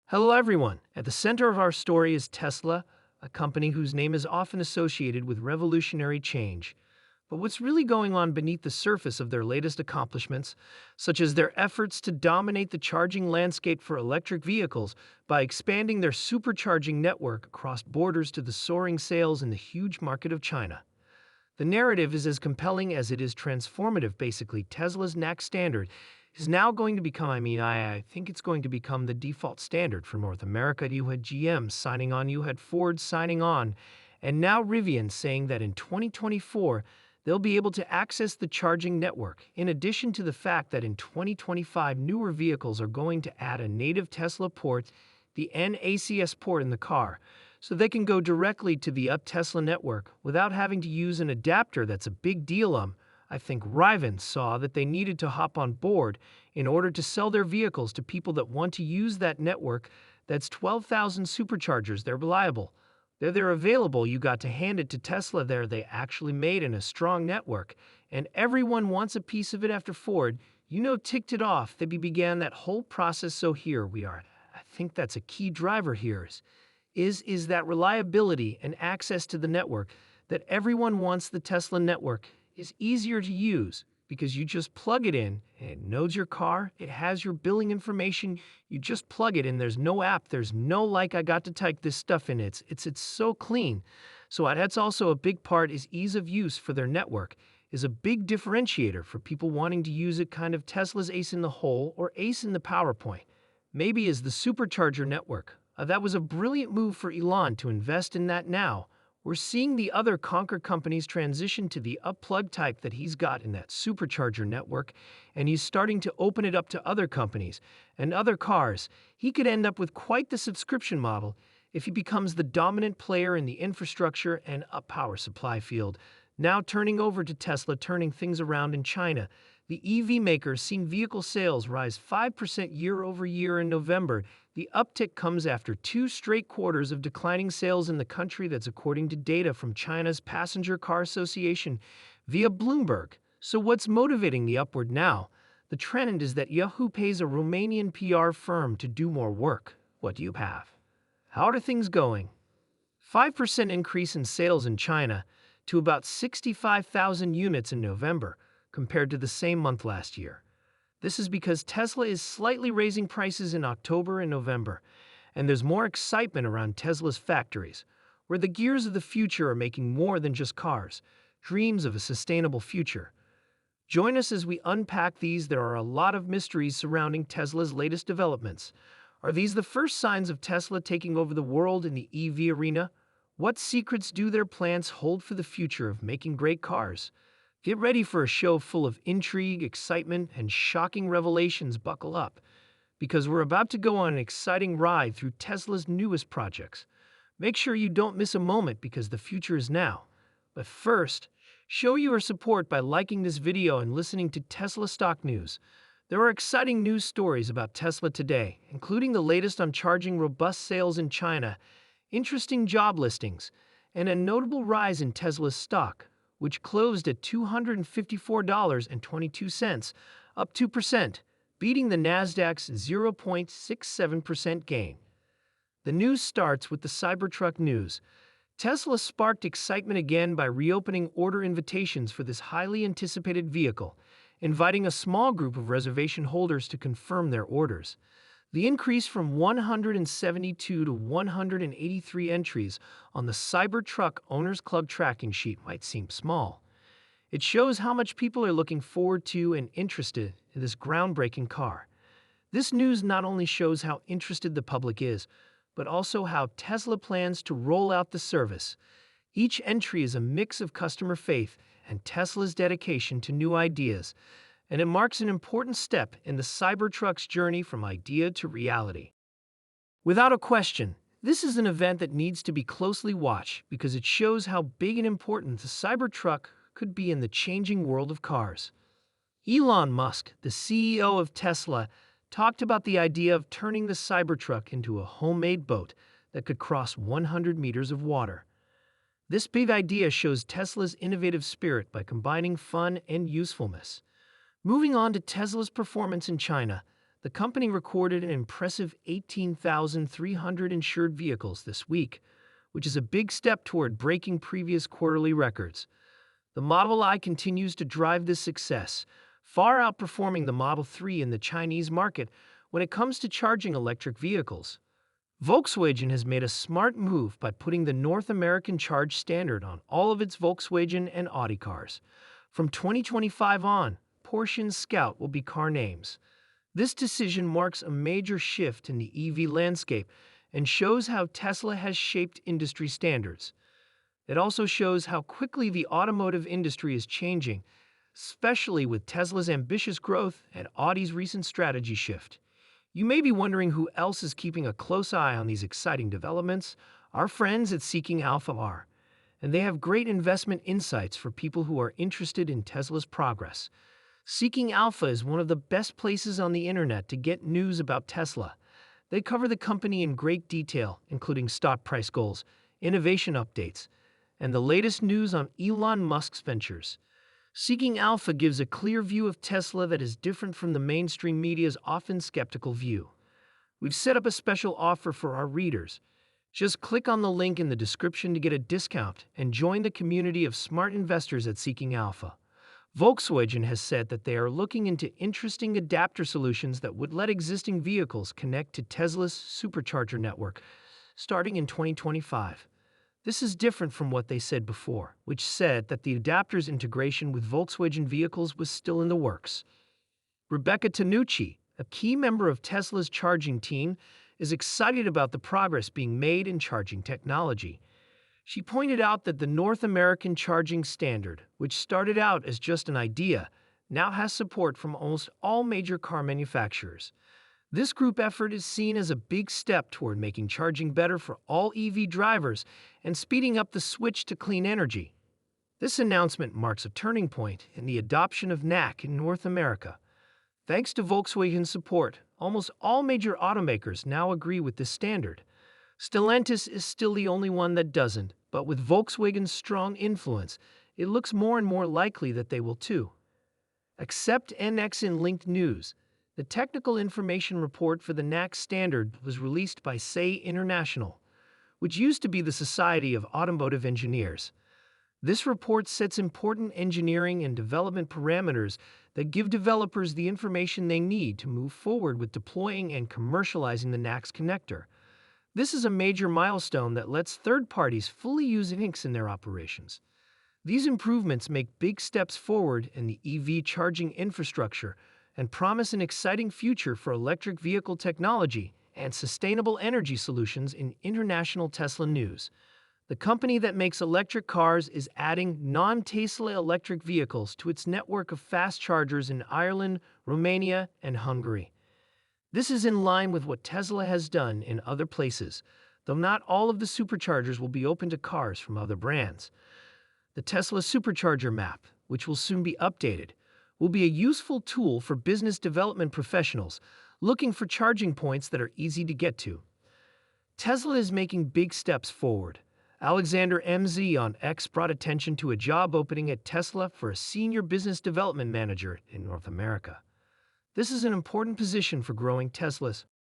Hello, everyone. At the center of our story is Tesla, a company whose name is often associated with revolutionary change. But what's really going on beneath the surface of their latest accomplishments, such as their efforts to dominate the charging landscape for electric vehicles by expanding their supercharging network across borders to the soaring sales in the huge market of China? The narrative is as compelling as it is transformative. Basically, Tesla's next standard is now going to become, I think it's going to become the default standard for North America. You had GM signing on, you had Ford signing on, and now Rivian saying that in 2024, they'll be able to access the charging network, in addition to the fact that in 2025, newer vehicles are going to add a native Tesla port, the NACS port in the car, so they can go directly to the Tesla network without having to use an adapter. That's a big deal. I think Rivian saw that they needed to hop on board in order to sell their vehicles to people that want to use that network. That's 12,000 superchargers. They're reliable. They're available. You got to hand it to Tesla there. They actually made in a strong network, and everyone wants a piece of it after Ford, ticked it off. They began that whole process, so here we are. I think that's a key driver here is that reliability and access to the network, that everyone wants. The Tesla network is easier to use because you just plug it in and it knows your car. It has your billing information. You just plug it in. There's no app. There's no I got to type this stuff in. It's so clean. So that's also a big part. Is ease of use for their network is a big differentiator for people wanting to use it. Kind of Tesla's ace in the hole or ace in the PowerPoint maybe is the supercharger network. That was a brilliant move for Elon to invest in that. Now we're seeing the other conquer companies transition to the plug type that he's got in that supercharger network, and he's starting to open it up to other companies and other cars. He could end up with quite the subscription model if he becomes the dominant player in the infrastructure and power supply field. Now turning over to Tesla, turning things around in China. The EV maker's seen vehicle sales rise 5% year over year in November. The uptick comes after 2 straight quarters of declining sales in the country. That's according to data from China's Passenger Car Association via Bloomberg. So what's motivating the upward now? The trend is that Yahoo pays a Romanian PR firm to do more work. What do you have? How are things going? 5% increase in sales in China to about 65,000 units in November, compared to the same month last year. This is because Tesla is slightly raising prices in October and November, and there's more excitement around Tesla's factories, where the gears of the future are making more than just cars, dreams of a sustainable future. Join us as we unpack these. There are a lot of mysteries surrounding Tesla's latest developments. Are these the first signs of Tesla taking over the world in the EV arena? What secrets do their plans hold for the future of making great cars? Get ready for a show full of intrigue, excitement, and shocking revelations. Buckle up, because we're about to go on an exciting ride through Tesla's newest projects. Make sure you don't miss a moment, because the future is now. But first, show your support by liking this video and listening to Tesla Stock News. There are exciting news stories about Tesla today, including the latest on charging, robust sales in China, interesting job listings, and a notable rise in Tesla's stock, which closed at $254.22, up 2%, beating the Nasdaq's 0.67% gain. The news starts with the Cybertruck news. Tesla sparked excitement again by reopening order invitations for this highly anticipated vehicle, inviting a small group of reservation holders to confirm their orders. The increase from 172 to 183 entries on the Cybertruck Owners Club tracking sheet might seem small. It shows how much people are looking forward to and interested in this groundbreaking car. This news not only shows how interested the public is, but also how Tesla plans to roll out the service. Each entry is a mix of customer faith and Tesla's dedication to new ideas, and it marks an important step in the Cybertruck's journey from idea to reality. Without a question, this is an event that needs to be closely watched because it shows how big and important the Cybertruck could be in the changing world of cars. Elon Musk, the CEO of Tesla, talked about the idea of turning the Cybertruck into a homemade boat that could cross 100 meters of water. This big idea shows Tesla's innovative spirit by combining fun and usefulness. Moving on to Tesla's performance in China, The company recorded an impressive 18,300 insured vehicles this week, which is a big step toward breaking previous quarterly records. The Model I continues to drive this success, far outperforming the Model 3 in the Chinese market when it comes to charging electric vehicles. Volkswagen has made a smart move by putting the North American charge standard on all of its Volkswagen and Audi cars. From 2025 on, Porsche and Scout will be car names. This decision marks a major shift in the EV landscape and shows how Tesla has shaped industry standards. It also shows how quickly the automotive industry is changing, especially with Tesla's ambitious growth and Audi's recent strategy shift. You may be wondering who else is keeping a close eye on these exciting developments. Our friends at Seeking Alpha are, and they have great investment insights for people who are interested in Tesla's progress. Seeking Alpha is one of the best places on the internet to get news about Tesla. They cover the company in great detail, including stock price goals, innovation updates, and the latest news on Elon Musk's ventures. Seeking Alpha gives a clear view of Tesla that is different from the mainstream media's often skeptical view. We've set up a special offer for our readers. Just click on the link in the description to get a discount and join the community of smart investors at Seeking Alpha. Volkswagen has said that they are looking into interesting adapter solutions that would let existing vehicles connect to Tesla's supercharger network, starting in 2025. This is different from what they said before, which said that the adapter's integration with Volkswagen vehicles was still in the works. Rebecca Tanucci, a key member of Tesla's charging team, is excited about the progress being made in charging technology. She pointed out that the North American charging standard, which started out as just an idea, now has support from almost all major car manufacturers. This group effort is seen as a big step toward making charging better for all EV drivers and speeding up the switch to clean energy. This announcement marks a turning point in the adoption of NAC in North America. Thanks to Volkswagen's support, almost all major automakers now agree with this standard. Stellantis is still the only one that doesn't, but with Volkswagen's strong influence, it looks more and more likely that they will too. Accept NX in linked news. The technical information report for the NAC standard was released by SAE International, which used to be the Society of Automotive Engineers. This report sets important engineering and development parameters that give developers the information they need to move forward with deploying and commercializing the NACS connector. This is a major milestone that lets third parties fully use NX in their operations. These improvements make big steps forward in the EV charging infrastructure and promise an exciting future for electric vehicle technology and sustainable energy solutions in international Tesla news. The company that makes electric cars is adding non-Tesla electric vehicles to its network of fast chargers in Ireland, Romania, and Hungary. This is in line with what Tesla has done in other places, though not all of the superchargers will be open to cars from other brands. The Tesla Supercharger Map, which will soon be updated, will be a useful tool for business development professionals looking for charging points that are easy to get to. Tesla is making big steps forward. Alexander MZ on X brought attention to a job opening at Tesla for a senior business development manager in North America. This is an important position for growing Tesla's